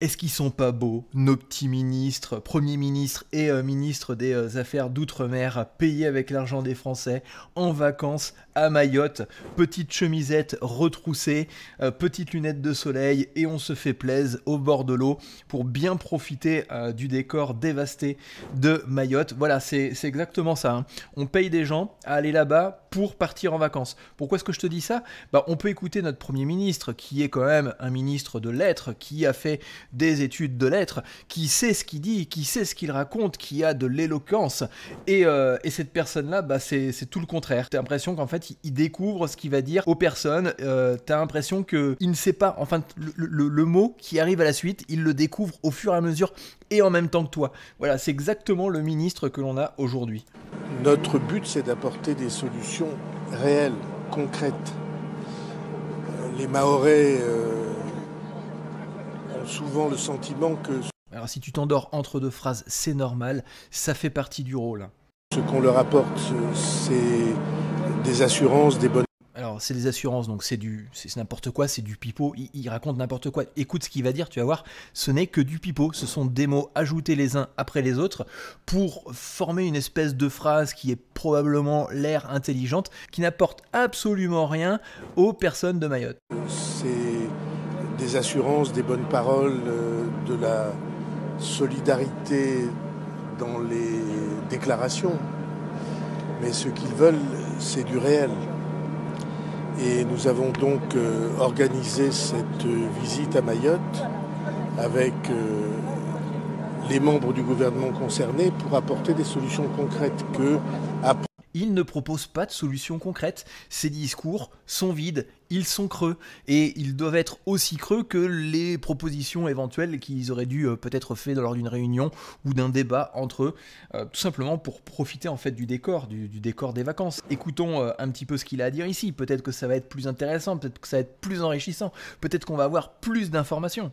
Est-ce qu'ils sont pas beaux, nos petits ministres, premiers ministres et ministres des Affaires d'Outre-mer, payés avec l'argent des Français, en vacances à Mayotte, petite chemisette retroussée, petite lunette de soleil, et on se fait plaisir au bord de l'eau pour bien profiter du décor dévasté de Mayotte. Voilà, c'est exactement ça, hein. On paye des gens à aller là-bas pour partir en vacances. Pourquoi est-ce que je te dis ça ? On peut écouter notre Premier ministre, qui est quand même un ministre de lettres, qui a fait des études de lettres, qui sait ce qu'il dit, qui sait ce qu'il raconte, qui a de l'éloquence, et cette personne-là, c'est tout le contraire. T'as l'impression qu'en fait, il découvre ce qu'il va dire aux personnes, t'as l'impression qu'il ne sait pas, enfin, le mot qui arrive à la suite, il le découvre au fur et à mesure, et en même temps que toi. Voilà, c'est exactement le ministre que l'on a aujourd'hui. Notre but, c'est d'apporter des solutions réelles, concrètes. Les Mahorais ont souvent le sentiment que Alors si tu t'endors entre deux phrases, c'est normal, ça fait partie du rôle. Ce qu'on leur apporte, c'est des assurances, des bonnes... Alors c'est des assurances, donc c'est n'importe quoi, c'est du pipeau, il raconte n'importe quoi. Écoute ce qu'il va dire, tu vas voir, ce n'est que du pipeau, ce sont des mots ajoutés les uns après les autres pour former une espèce de phrase qui est probablement l'air intelligente, qui n'apporte absolument rien aux personnes de Mayotte. C'est des assurances, des bonnes paroles, de la solidarité dans les déclarations. Mais ce qu'ils veulent, c'est du réel. Et nous avons donc organisé cette visite à Mayotte avec les membres du gouvernement concernés pour apporter des solutions concrètes que... Il ne propose pas de solutions concrètes. Ses discours sont vides, ils sont creux. Et ils doivent être aussi creux que les propositions éventuelles qu'ils auraient dû peut-être faire lors d'une réunion ou d'un débat entre eux, tout simplement pour profiter en fait du décor, du décor des vacances. Écoutons un petit peu ce qu'il a à dire ici. Peut-être que ça va être plus intéressant, peut-être que ça va être plus enrichissant, peut-être qu'on va avoir plus d'informations.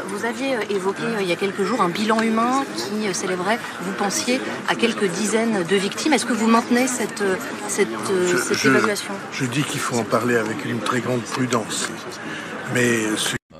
Vous aviez évoqué il y a quelques jours un bilan humain qui s'élèverait, vous pensiez, à quelques dizaines de victimes. Est-ce que vous maintenez cette évaluation ? Je dis qu'il faut en parler avec une très grande prudence. Mais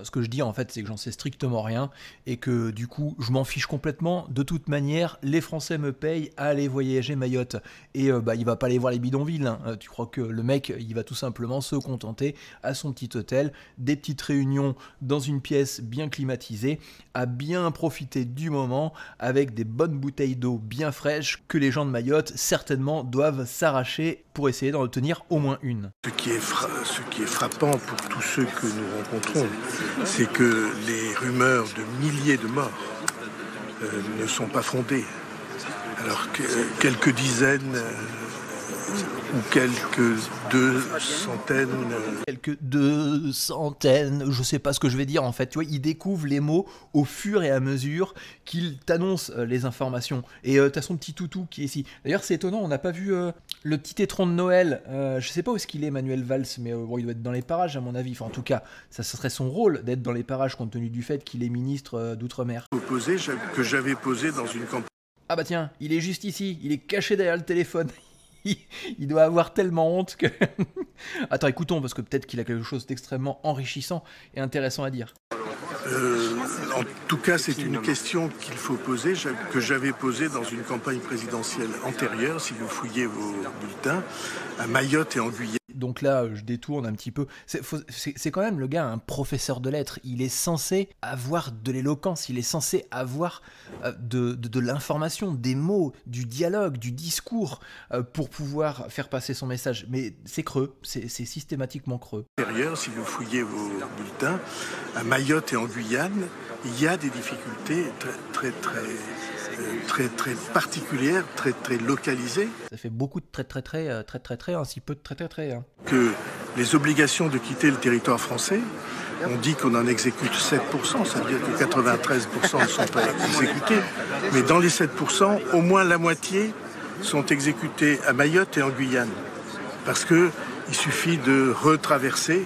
ce que je dis en fait, c'est que j'en sais strictement rien et que du coup, je m'en fiche complètement. De toute manière, les Français me payent à aller voyager Mayotte et il va pas aller voir les bidonvilles, hein. Tu crois que le mec, il va tout simplement se contenter à son petit hôtel, des petites réunions dans une pièce bien climatisée, à bien profiter du moment avec des bonnes bouteilles d'eau bien fraîches que les gens de Mayotte certainement doivent s'arracher pour essayer d'en obtenir au moins une. Ce qui est frappant pour tous ceux que nous rencontrons, c'est que les rumeurs de milliers de morts ne sont pas fondées. Alors que quelques dizaines ou quelques 200. Quelques 200, je sais pas ce que je vais dire en fait. Tu vois, il découvre les mots au fur et à mesure qu'il t'annonce les informations. Et t'as son petit toutou qui est ici. D'ailleurs, c'est étonnant, on n'a pas vu le petit étron de Noël. Je sais pas où est-ce qu'il est, Manuel Valls, mais bon, il doit être dans les parages à mon avis. Enfin, en tout cas, ça serait son rôle d'être dans les parages compte tenu du fait qu'il est ministre d'Outre-mer. Que j'avais posé dans une campagne. Ah bah tiens, il est juste ici, il est caché derrière le téléphone. Il doit avoir tellement honte que... Attends, écoutons, parce que peut-être qu'il a quelque chose d'extrêmement enrichissant et intéressant à dire. En tout cas, c'est une question qu'il faut poser, que j'avais posée dans une campagne présidentielle antérieure, si vous fouillez vos bulletins, à Mayotte et en Guyane. Donc là, je détourne un petit peu. C'est quand même le gars, un professeur de lettres. Il est censé avoir de l'éloquence, il est censé avoir de l'information, des mots, du dialogue, du discours pour pouvoir faire passer son message. Mais c'est creux, c'est systématiquement creux. Si vous fouillez vos bulletins, à Mayotte et en Guyane, il y a des difficultés très particulières, très localisées. Ça fait beaucoup de très, ainsi peu de très. Hein. Que les obligations de quitter le territoire français, on dit qu'on en exécute 7%, ça veut dire que 93% ne sont pas exécutés. Mais dans les 7%, au moins la moitié sont exécutés à Mayotte et en Guyane. Parce qu'il suffit de retraverser.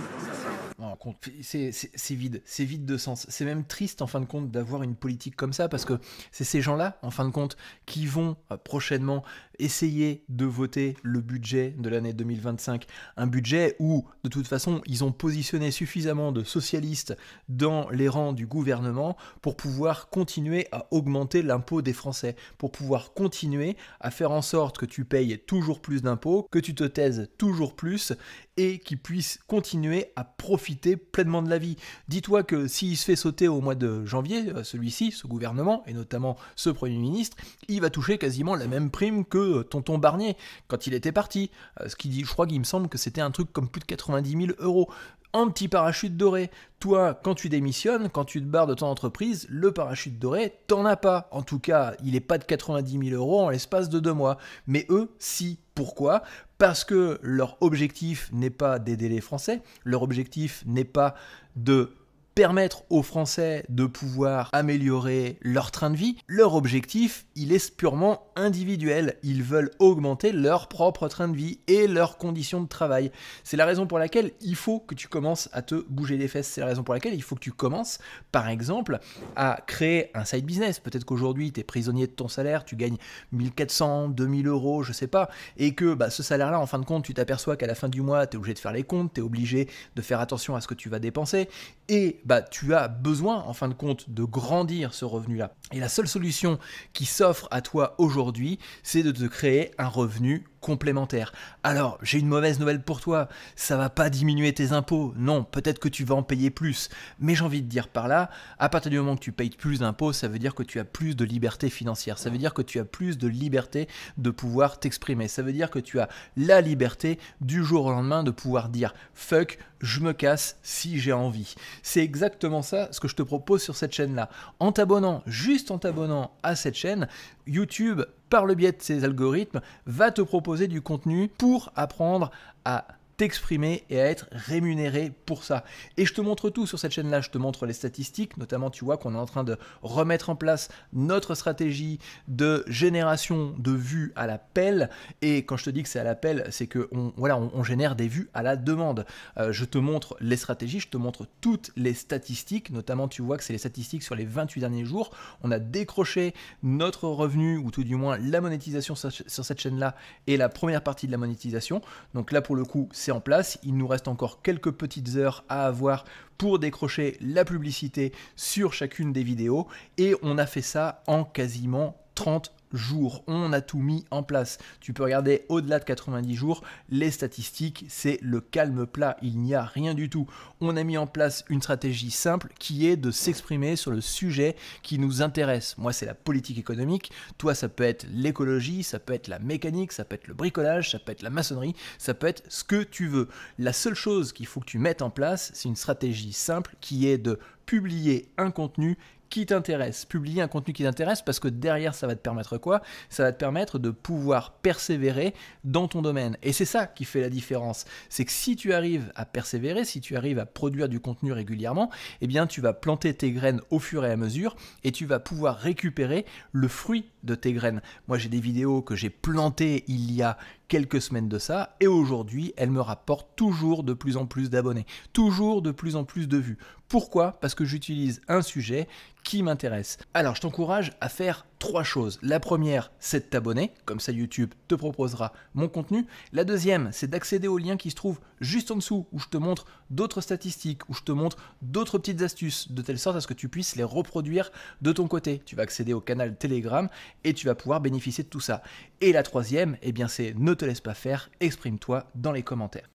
compte. C'est vide de sens. C'est même triste en fin de compte d'avoir une politique comme ça, parce que c'est ces gens-là, en fin de compte, qui vont prochainement essayer de voter le budget de l'année 2025. Un budget où, de toute façon, ils ont positionné suffisamment de socialistes dans les rangs du gouvernement pour pouvoir continuer à augmenter l'impôt des Français, pour pouvoir continuer à faire en sorte que tu payes toujours plus d'impôts, que tu te taises toujours plus et qu'ils puissent continuer à profiter pleinement de la vie. Dis-toi que s'il se fait sauter au mois de janvier, celui-ci, ce gouvernement, et notamment ce Premier ministre, il va toucher quasiment la même prime que tonton Barnier quand il était parti. Ce qui dit, je crois qu'il me semble que c'était un truc comme plus de 90 000 euros. Un petit parachute doré. Toi, quand tu démissionnes, quand tu te barres de ton entreprise, le parachute doré, t'en as pas. En tout cas, il n'est pas de 90 000 euros en l'espace de 2 mois. Mais eux, si. Pourquoi ? Parce que leur objectif n'est pas d'aider les Français, leur objectif n'est pas de permettre aux Français de pouvoir améliorer leur train de vie. Leur objectif, il est purement individuel. Ils veulent augmenter leur propre train de vie et leurs conditions de travail. C'est la raison pour laquelle il faut que tu commences à te bouger les fesses. C'est la raison pour laquelle il faut que tu commences, par exemple, à créer un side business. Peut-être qu'aujourd'hui, tu es prisonnier de ton salaire, tu gagnes 1400, 2000 euros, je sais pas, et que ce salaire-là, en fin de compte, tu t'aperçois qu'à la fin du mois, tu es obligé de faire les comptes, tu es obligé de faire attention à ce que tu vas dépenser, et tu as besoin, en fin de compte, de grandir ce revenu-là. Et la seule solution qui s'offre à toi aujourd'hui, c'est de te créer un revenu complémentaire. Alors, j'ai une mauvaise nouvelle pour toi, ça va pas diminuer tes impôts, non, peut-être que tu vas en payer plus, mais j'ai envie de dire par là, à partir du moment que tu payes plus d'impôts, ça veut dire que tu as plus de liberté financière, ça veut dire que tu as plus de liberté de pouvoir t'exprimer, ça veut dire que tu as la liberté du jour au lendemain de pouvoir dire « fuck, je me casse si j'ai envie ». C'est exactement ça ce que je te propose sur cette chaîne-là. En t'abonnant, juste en t'abonnant à cette chaîne, YouTube, par le biais de ses algorithmes, va te proposer du contenu pour apprendre à t'exprimer et à être rémunéré pour ça. Et je te montre tout sur cette chaîne-là, je te montre les statistiques, notamment tu vois qu'on est en train de remettre en place notre stratégie de génération de vues à l'appel, et quand je te dis que c'est à l'appel, c'est que on génère des vues à la demande. Je te montre les stratégies, je te montre toutes les statistiques, notamment tu vois que c'est les statistiques sur les 28 derniers jours, on a décroché notre revenu, ou tout du moins la monétisation sur cette chaîne-là, et la première partie de la monétisation, donc là pour le coup c'est en place, il nous reste encore quelques petites heures à avoir pour décrocher la publicité sur chacune des vidéos, et on a fait ça en quasiment 30 jours. On a tout mis en place. Tu peux regarder au-delà de 90 jours, les statistiques, c'est le calme plat, il n'y a rien du tout. On a mis en place une stratégie simple qui est de s'exprimer sur le sujet qui nous intéresse. Moi, c'est la politique économique. Toi, ça peut être l'écologie, ça peut être la mécanique, ça peut être le bricolage, ça peut être la maçonnerie, ça peut être ce que tu veux. La seule chose qu'il faut que tu mettes en place, c'est une stratégie simple qui est de publier un contenu qui t'intéresse, publier un contenu qui t'intéresse, parce que derrière ça va te permettre quoi ? Ça va te permettre de pouvoir persévérer dans ton domaine, et c'est ça qui fait la différence, c'est que si tu arrives à persévérer, si tu arrives à produire du contenu régulièrement, eh bien tu vas planter tes graines au fur et à mesure, et tu vas pouvoir récupérer le fruit de tes graines. Moi j'ai des vidéos que j'ai plantées il y a quelques semaines de ça, et aujourd'hui elles me rapportent toujours de plus en plus d'abonnés, toujours de plus en plus de vues. Pourquoi ? Parce que j'utilise un sujet qui m'intéresse. Alors je t'encourage à faire 3 choses. La première, c'est de t'abonner, comme ça YouTube te proposera mon contenu. La deuxième, c'est d'accéder au lien qui se trouve juste en dessous, où je te montre d'autres statistiques, où je te montre d'autres petites astuces, de telle sorte à ce que tu puisses les reproduire de ton côté. Tu vas accéder au canal Telegram et tu vas pouvoir bénéficier de tout ça. Et la troisième, eh bien c'est ne te laisse pas faire, exprime-toi dans les commentaires.